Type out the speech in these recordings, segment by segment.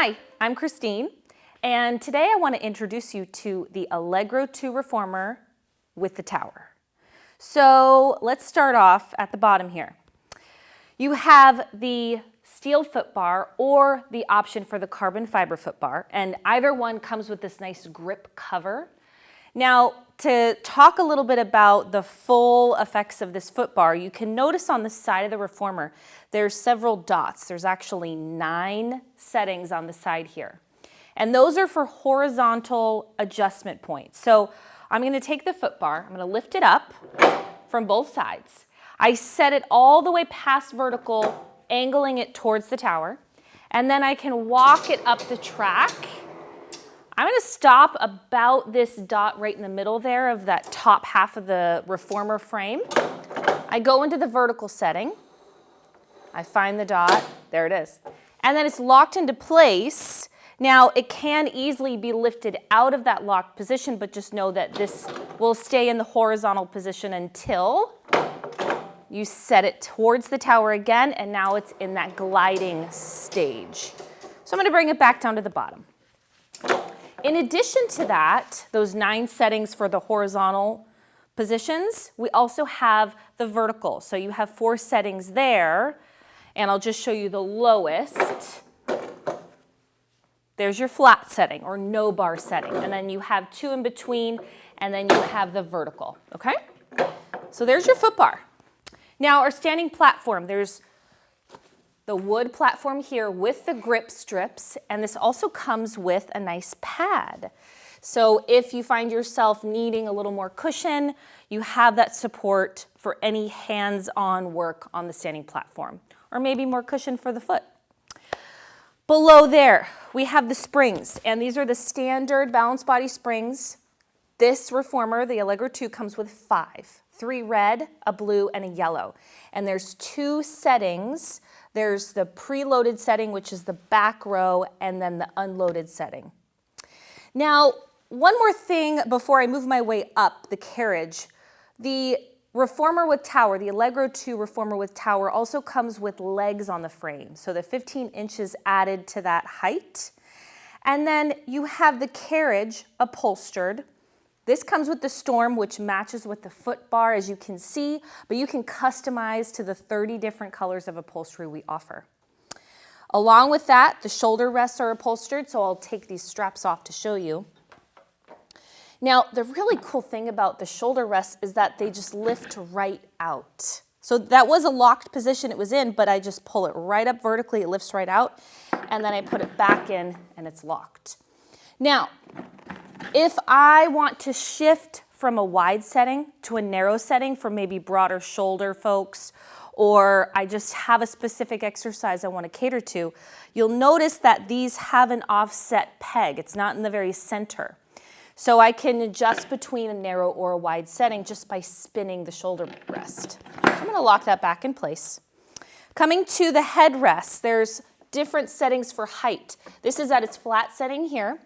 Hi, I'm Christine, and today I want to introduce you to the Allegro 2 reformer with the tower. So let's start off at the bottom here. You have the steel footbar or the option for the carbon fiber footbar, and either one comes with this nice grip cover. Now, to talk a little bit about the full effects of this footbar, you can notice on the side of the reformer, there's several dots. There's actually 9 settings on the side here. And those are for horizontal adjustment points. So I'm going to take the footbar, I'm going to lift it up from both sides. I set it all the way past vertical, angling it towards the tower. And then I can walk it up the track. I'm going to stop about this dot right in the middle there of that top half of the reformer frame. I go into the vertical setting. I find the dot. There it is. And then it's locked into place. Now, it can easily be lifted out of that locked position, but just know that this will stay in the horizontal position until you set it towards the tower again, and now it's in that gliding stage. So I'm going to bring it back down to the bottom. In addition to that, those 9 settings for the horizontal positions, we also have the vertical. So you have 4 settings there, and I'll just show you the lowest. There's your flat setting or no bar setting, and then you have 2 in between, and then you have the vertical, okay? So there's your footbar. Now our standing platform, there's the wood platform here with the grip strips, and this also comes with a nice pad. So if you find yourself needing a little more cushion, you have that support for any hands-on work on the standing platform, or maybe more cushion for the foot. Below there, we have the springs, and these are the standard balance body springs. This reformer, the Allegro 2, comes with 5, 3 red, a blue, and a yellow. And there's 2 settings. There's the preloaded setting, which is the back row, and then the unloaded setting. Now, one more thing before I move my way up the carriage. The reformer with tower, the Allegro 2 reformer with tower, also comes with legs on the frame. So the 15 inches added to that height. And then you have the carriage upholstered. This comes with the Storm, which matches with the footbar, as you can see, but you can customize to the 30 different colors of upholstery we offer. Along with that, the shoulder rests are upholstered, so I'll take these straps off to show you. Now, the really cool thing about the shoulder rests is that they just lift right out. So that was a locked position it was in, but I just pull it right up vertically, it lifts right out, and then I put it back in and it's locked. Now, if I want to shift from a wide setting to a narrow setting for maybe broader shoulder folks, or I just have a specific exercise I want to cater to, you'll notice that these have an offset peg. It's not in the very center. So I can adjust between a narrow or a wide setting just by spinning the shoulder rest. I'm going to lock that back in place. Coming to the headrest, there's different settings for height. This is at its flat setting here.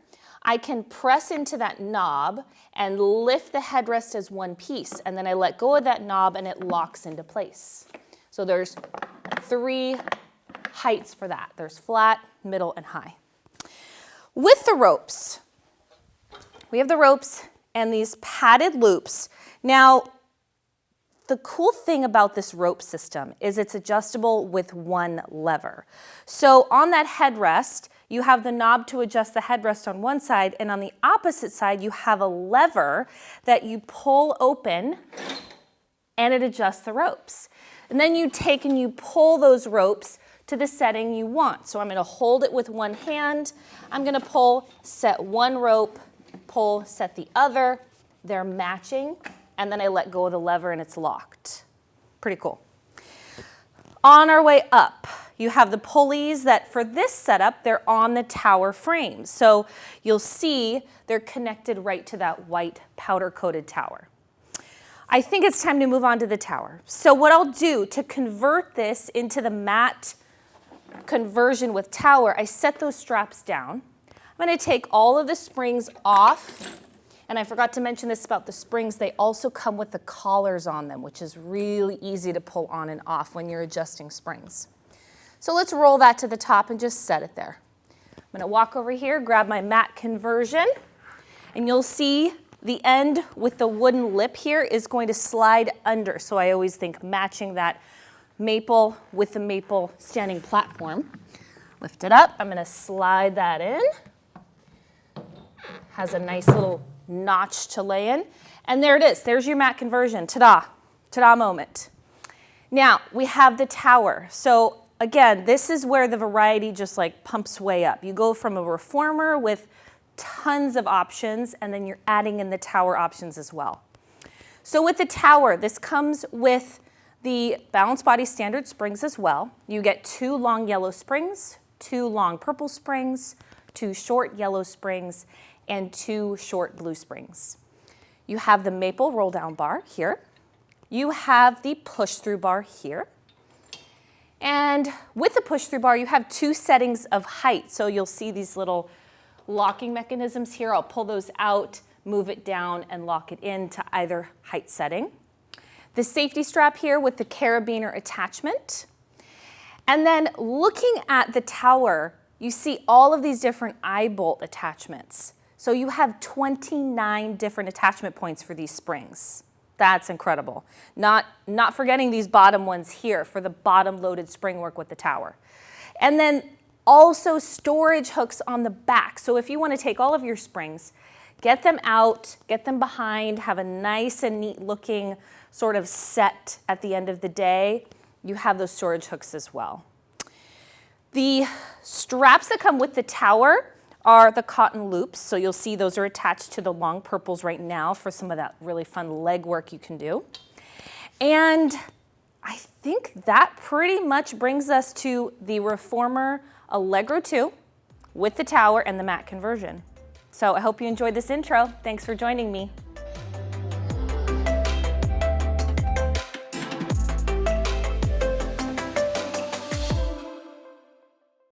I can press into that knob and lift the headrest as one piece, and then I let go of that knob and it locks into place. So there's 3 heights for that. There's flat, middle, and high. With the ropes, we have the ropes and these padded loops. Now, the cool thing about this rope system is it's adjustable with one lever. So on that headrest, you have the knob to adjust the headrest on one side, and on the opposite side, you have a lever that you pull open and it adjusts the ropes. And then you take and you pull those ropes to the setting you want. So I'm going to hold it with one hand. I'm going to pull, set one rope, pull, set the other. They're matching, and then I let go of the lever and it's locked. Pretty cool. On our way up, you have the pulleys that for this setup, they're on the tower frame. So you'll see they're connected right to that white powder-coated tower. I think it's time to move on to the tower. So what I'll do to convert this into the mat conversion with tower, I set those straps down. I'm going to take all of the springs off. And I forgot to mention this about the springs. They also come with the collars on them, which is really easy to pull on and off when you're adjusting springs. So let's roll that to the top and just set it there. I'm gonna walk over here, grab my mat conversion, and you'll see the end with the wooden lip here is going to slide under. So I always think matching that maple with the maple standing platform. Lift it up, I'm gonna slide that in. Has a nice little notch to lay in. And there it is, there's your mat conversion, ta-da, ta-da moment. Now, we have the tower. So again, this is where the variety just like pumps way up. You go from a reformer with tons of options, and then you're adding in the tower options as well. So with the tower, this comes with the Balanced Body Standard springs as well. You get 2 long yellow springs, 2 long purple springs, 2 short yellow springs, and 2 short blue springs. You have the maple roll down bar here. You have the push through bar here. And with the push through bar, you have 2 settings of height. So you'll see these little locking mechanisms here. I'll pull those out, move it down, and lock it into either height setting. The safety strap here with the carabiner attachment. And then looking at the tower, you see all of these different eye bolt attachments. So you have 29 different attachment points for these springs. That's incredible. Not forgetting these bottom ones here for the bottom loaded spring work with the tower. And then also storage hooks on the back. So if you want to take all of your springs, get them out, get them behind, have a nice and neat looking sort of set at the end of the day, you have those storage hooks as well. The straps that come with the tower are the cotton loops. So you'll see those are attached to the long purples right now for some of that really fun leg work you can do. And I think that pretty much brings us to the reformer Allegro 2 with the tower and the mat conversion. So I hope you enjoyed this intro. Thanks for joining me.